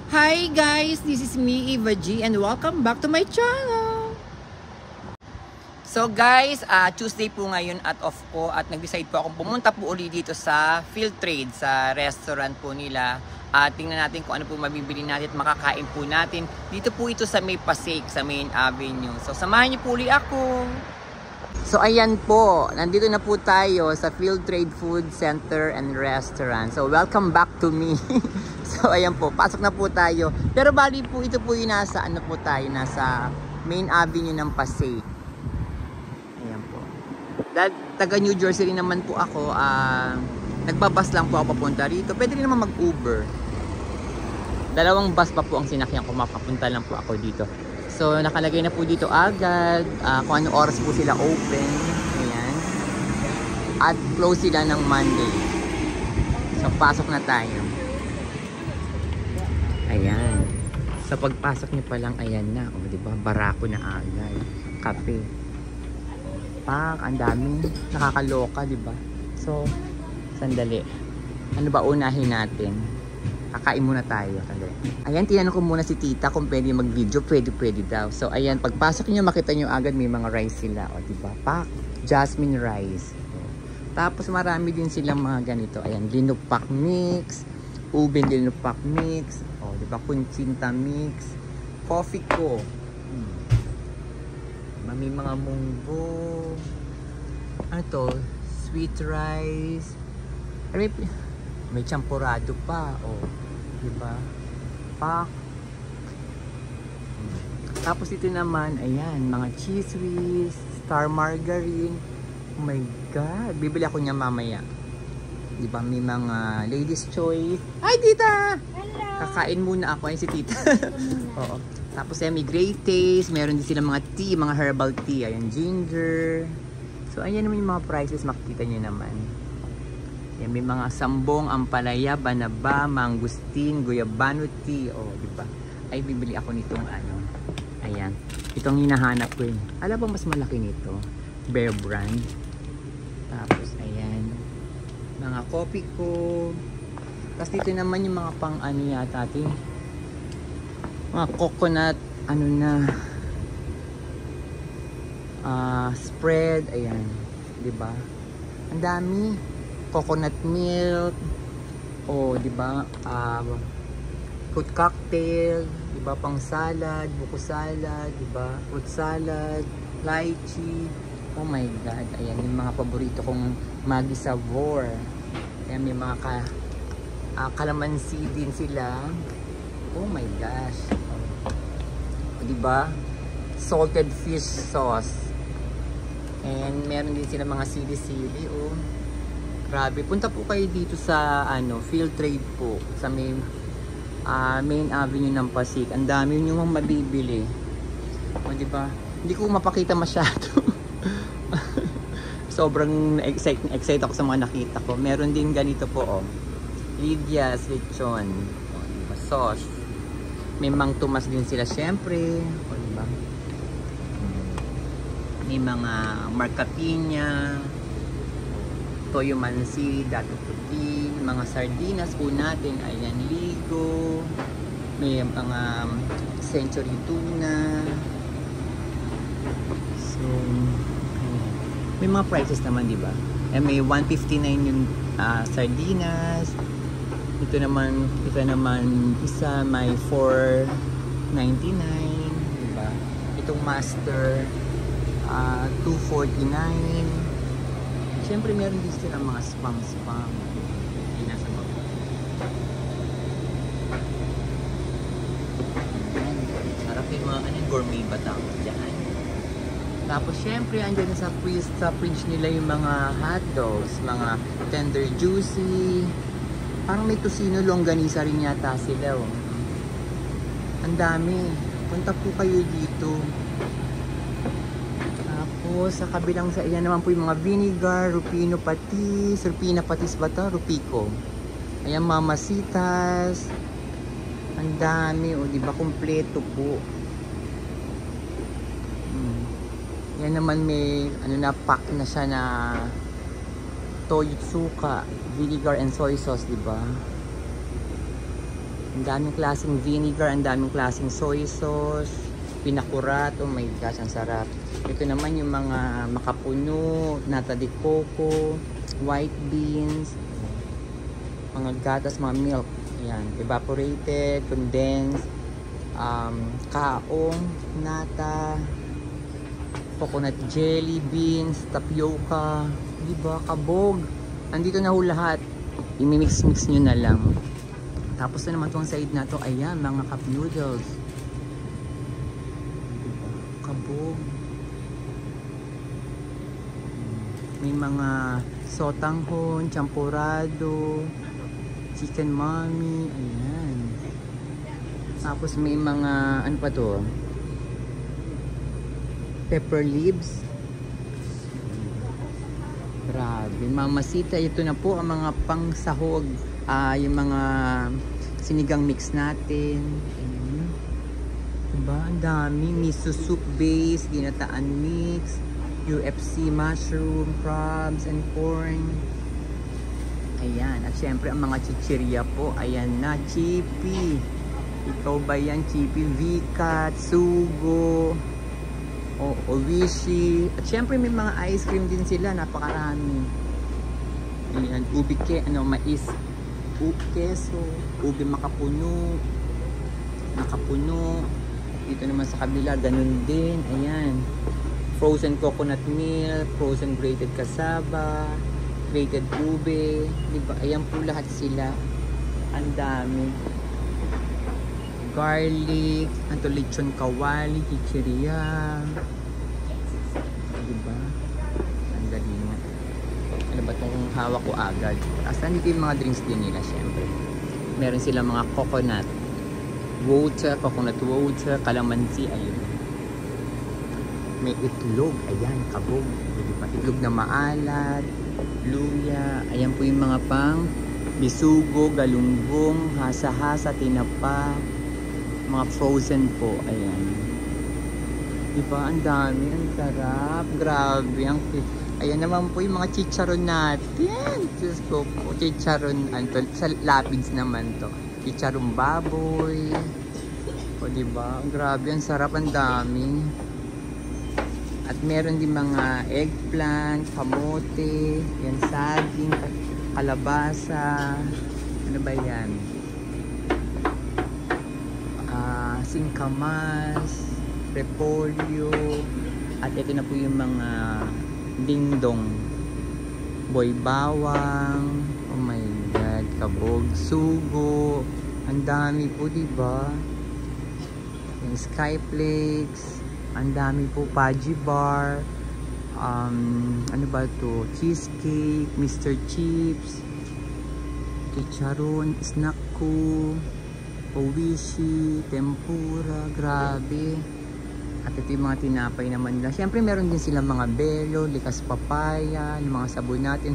Hi guys, this is me, Eva G, and welcome back to my channel. So guys, Tuesday po ngayon at off ko at nag-decide po akong pumunta po uli dito sa Field Trade, sa restaurant po nila. Tingnan natin kung ano po mabibili natin at makakain po natin. Dito po ito sa May Pasig, sa Main Avenue. So samahan niyo po uli ako. So ayan po, nandito na po tayo sa Field Trade Food Center and Restaurant. So welcome back to me. So ayan po, pasok na po tayo. Pero bali po ito po yung nasa ano po tayo, nasa Main Avenue ng Pasig. Ayan po. Dahil taga New Jersey rin naman po ako, nagbabas lang po ako papunta rito. Pwede rin naman mag-Uber. Dalawang bus pa po ang sinakyan ko, mapapunta lang po ako dito. So, nakalagay na po dito agad kung anong oras po sila open. Ayan. At close sila ng Monday. So, pasok na tayo. Ayan. Sa pagpasok niyo pa lang, ayan na. O, diba? Barako na agad. Kape. Pak, ang dami. Nakakaloka, diba? So, sandali. Ano ba unahin natin? Kakain muna tayo. Ayan, tinanong ko muna si tita kung pwede mag-video. Pwede daw. So, ayan, pagpasok nyo, makita nyo agad may mga rice sila. O, diba? Pak, jasmine rice. O. Tapos, marami din silang mga ganito. Ayan, linupak mix. Ubin linupak mix. O, diba? Kunchinta mix. Coffee ko. May mga munggo. Ano to? Sweet rice. May champurado pa, oh, diba? Pak. Tapos ito naman, ayan, mga cheese whiz, star margarine. Oh my God, bibili ako niya mamaya. Diba, may mga ladies choice. Hi, tita! Hello! Kakain muna ako, ayun si tita. Oo. Tapos ayan, may great taste, meron din sila mga tea, mga herbal tea. Ayan, ginger. So, ayan naman yung mga prices, makikita nyo naman. Yan, may mga sambong, ampalaya, banaba, mangustin, guyabano tea. O, diba? Ay, bibili ako nitong ano. Ayan. Itong hinahanap ko yun. Alam ba mas malaki nito? Bear Brand. Tapos, ayan. Mga coffee ko. Tapos dito naman yung mga pang ano yata ating. Mga coconut, ano na. Spread. Ayan. Diba? Ang dami. Coconut milk, o di ba, fruit cocktail, di ba, pang salad, buko salad, di ba, fruit salad, lychee. Oh my God, ayan yung mga paborito kong Maggi Savor. Ayan, may mga kalamansi din sila. Oh my gosh, di ba, salted fish sauce. And meron din sila mga sili-sili, oh. Grabe, punta po kayo dito sa ano, Field Trade po sa Main Avenue ng Pasig. Ang dami yung mabibili. O, di ba? Hindi ko mapakita masyado. Sobrang excited ako sa mga nakita ko. Meron din ganito po, oh. Lydia's lechon. O, diba? Sauce. May Mang Tomas din sila syempre. O, diba? May mga marcapinya, toyo mansi, dato puti, mga sardinas po natin, ayan, ligo, may mga century tuna. So, ayan. May mga prices naman, di ba? Eh, may 159 yung sardinas. Ito naman isa may 499, di ba? Itong master 249. Siyempre, meron din silang mga spam. Ay, nasa baba. Sarap yung mga gourmet batang dyan. Tapos, siyempre, andyan sa fridge nila yung mga hot dogs, mga tender juicy. Parang may tocino longganisa rin yata sila, oh. Ang dami. Punta po kayo dito. Sa kabilang sa iyan naman po yung mga vinegar, rupino patis, rupina patis ba ito? Rupico. Ayan, mamasitas. Ang dami, o diba, kompleto po. Yan naman may, ano na, pack na siya na Toyotsuka, vinegar and soy sauce, diba? Ang daming klaseng vinegar, ang daming klaseng soy sauce, pinakurat. Oh my gosh, ang sarap. Ito naman yung mga makapuno, nata de coco, white beans, mga gatas, mga milk. Ayan, evaporated, condensed, kaong, nata, coconut jelly, beans, tapioca, diba, kabog. Nandito na ho lahat. I-mix-mix nyo na lang. Tapos na naman itong side na to, ayan, mga cup noodles. Diba? Kabog. May mga sotanghon, champurado, chicken mommy, ayan. Tapos may mga, ano pa to? Pepper leaves. Grabe, mamasita. Ito na po ang mga pangsahog. Yung mga sinigang mix natin. Diba? Ang dami. Miso soup base, ginataan mix, UFC mushroom, crabs, and corn. Ayan. At syempre, ang mga chichirya po. Ayan na. Chippy. Ikaw ba yan? Chippy. Vikat, Sugo, Oishi. At syempre, may mga ice cream din sila. Napakarami. Ayan. Ubi mais. Keso, ube makapuno, dito naman sa kabila, ganun din, ayan, frozen coconut milk, frozen grated cassava, grated ube, diba, ayan po lahat sila, ang dami, garlic, anto lechon kawali, chichirya, diba, ang galing nga. Ano ba itong hawak ko agad? Tapos nandito yung mga drinks din nila, syempre. Meron sila mga coconut water, calamansi, ayun. May itlog, ayan, kabog. Diba? Itlog na maalat, luya, ayan po yung mga pang bisugo, galunggong, hasa-hasa, tinapa, mga frozen po, ayan. Diba? Ang dami, ang sarap. Grabe, ang ayan naman po yung mga chicharon natin. Diyos ko po, chicharon, sa lapids naman to. Chicharon baboy. O diba? Grabe, ang sarap, ang dami. At meron din mga eggplant, kamote, yan, saging, kalabasa. Ano ba yan? Singkamas, repolyo. At ito na po yung mga dingdong, boy bawang, oh my god, kabog, sugo, ang dami po, diba? Yung sky flakes, ang dami po, Paji bar, ano ba to, cheesecake, Mr. Chips, chicharon, snack ko, oishi, tempura, grabe. At ito yung mga tinapay naman nila. Siyempre meron din silang mga belo, likas papaya, yung mga sabon natin,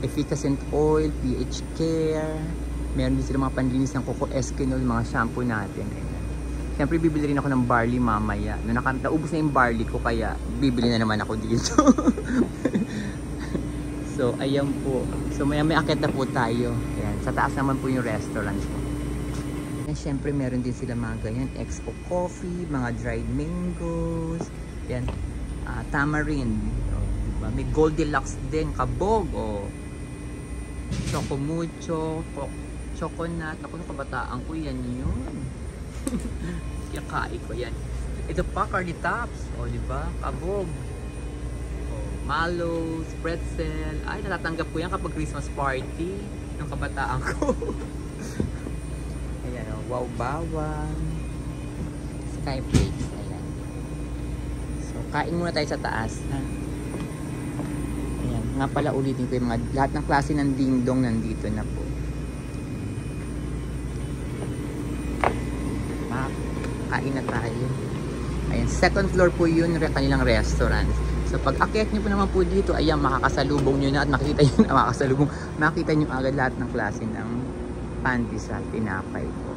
efficacent oil, pH care. Meron din silang mga panlinis ng Coco Eskinol, mga shampoo natin. Siyempre bibili rin ako ng barley mamaya. Naubos na yung barley ko, kaya bibili na naman ako dito. So ayan po. So may akit na po tayo. Ayan. Sa taas naman po yung restaurant po. Siyempre meron din sila mga ganyan, Expo coffee, mga dried mangoes, yan, tamarind, diba? May Goldilocks din, kabog, chocomucho, choconut, ako nung kabataan ko, yan yun. Kakain ko yan. Ito pa, Carly Tops, diba? Kabog, mallows, pretzel, ay natatanggap ko yan kapag Christmas party, nung kabataan ko. Ayan, wow, bawang, sky flakes, ayan. So, kain muna tayo sa taas, ha? Ayan, nga pala ulitin ko yung mga, lahat ng klase ng dingdong nandito na po. Kain na tayo. Ayan, second floor po yun, kanilang restaurant. So, pag akyat nyo po naman po dito, ayan, makakasalubong nyo na at makikita nyo na, makita nyo agad lahat ng klase ng pandesal, tinapay po.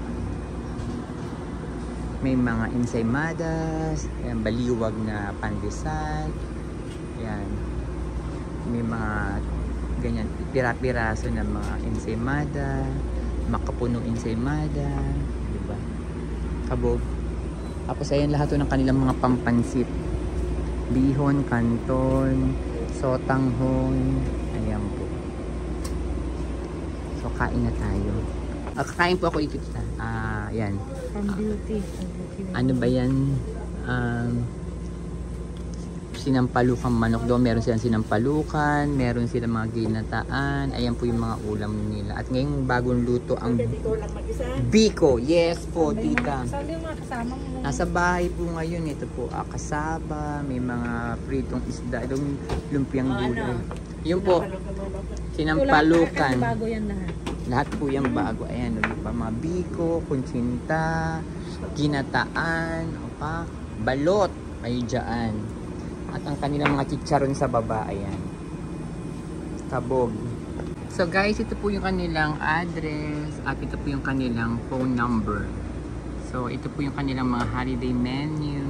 May mga ensaimadas, ayan, baliwag na pandesal, ayan, may mga ganyan, pira-piraso ng mga ensaimada, Makapuno ensaymada, diba? Kabog. Tapos ayan lahat ng kanilang mga pampansit. Bihon, kanton, sotanghon. Ayan po. So kain na tayo. Kakain po ako ito. Yan. From beauty. Ano ba yan? Sinampalukang manok doon. Meron silang sinampalukan. Meron silang mga ginataan. Ayan po yung mga ulam nila. At ngayong bagong luto ang biko. Yes po, tita. Saan yung mga kasama mo? Nasa bahay po ngayon. Ito po, kasaba. May mga pritong isda. Itong lumpiang gulay. Yun po, sinampalukan. Bago yan lahat. Lahat po yung bago. Ayan, pa mga biko, kuntsinta, ginataan, balot. Ay dyan. At ang kanilang mga chicharon sa baba, ayan. Kabog. So guys, ito po yung kanilang address at ito po yung kanilang phone number. So ito po yung kanilang mga holiday menu.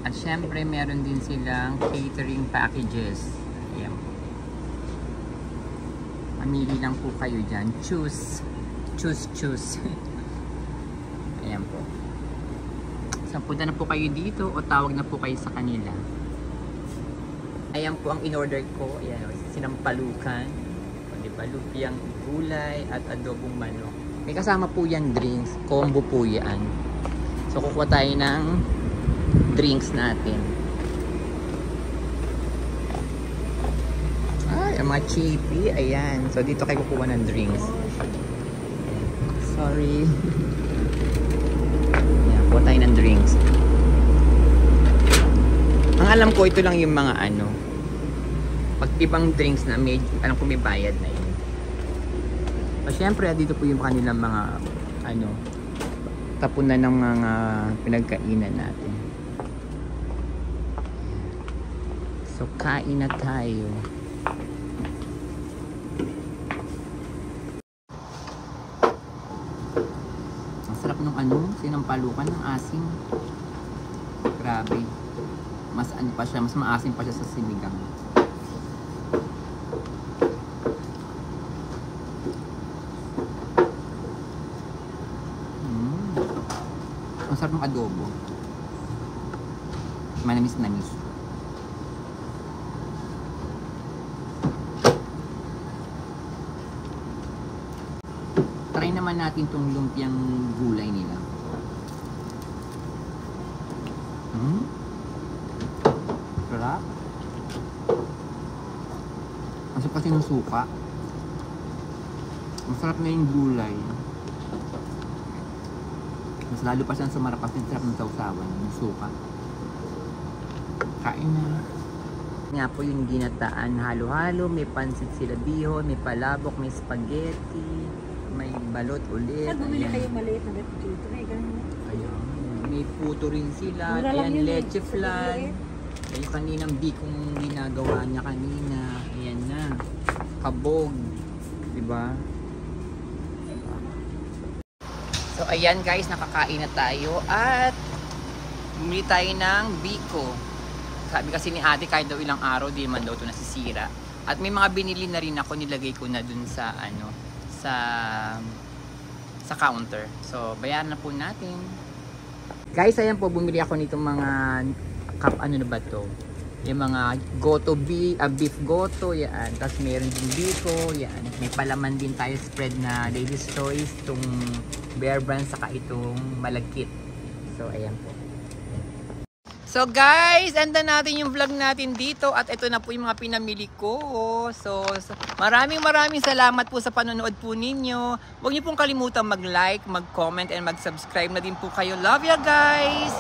At syempre meron din silang catering packages. Ayan po. Mamili lang po kayo dyan. Choose. Choose. Ayan po. So, punta na po kayo dito o tawag na po kayo sa kanila. Ayan po ang in-order ko. Ayan, sinampalukan. O, diba? Lumpiang gulay at adobong manok. May kasama po yan drinks. Combo po yan. So, kukuha tayo ng drinks natin. Ay, ang mga chippy. Ayan. So, dito kayo kukuha ng drinks. Sorry. Kuha tayo ng drinks. Ang alam ko, ito lang yung mga pag ibang drinks na may, alam ko may bayad na yun. So, syempre, dito po yung kanilang mga tapunan ng mga pinagkainan natin. So, kain na tayo. Sarap nung sinampalukan ng asin. Grabe. Mas pa siya, mas maasim pa siya sa sinigang. Ang sarap ng adobo. Manamis-namis. Try naman natin tong lumpiang gulay nila. Sarap. Masarap kasi ng suka. Masarap na yung gulay. Mas lalo pa siyang sumarap kasi sarap ng sausawan, ng suka. Kain na. Nga po yung ginataan, halo-halo, may pansit sila bihon, may palabok, may spaghetti, may balot ulit. Saan bumili kayo maliit na dito? Ayan. May puto rin sila. Ayan, leche flan. Yung kaninang bikong ginagawa niya kanina. Ayan na. Kabog. Diba? So, ayan guys, nakakain na tayo. At bumili tayo ng biko. Sabi kasi ni ate, kahit daw ilang araw, di man daw ito nasisira. At may mga binili na rin ako, nilagay ko na dun sa sa counter. So, bayaran na po natin. Guys, ayan po, bumili ako nitong mga cup, ano na ba to? Yung mga goto beef goto, yan. Tapos meron din biko, yan. May palaman din tayo spread na Ladies Choice, itong Bear Brand, saka itong malagkit. So, ayan po. So guys, enda natin yung vlog natin dito at ito na po yung mga pinamili ko. So maraming salamat po sa panonood po ninyo. Huwag niyo pong kalimutan mag-like, mag-comment, and mag-subscribe na din po kayo. Love ya guys!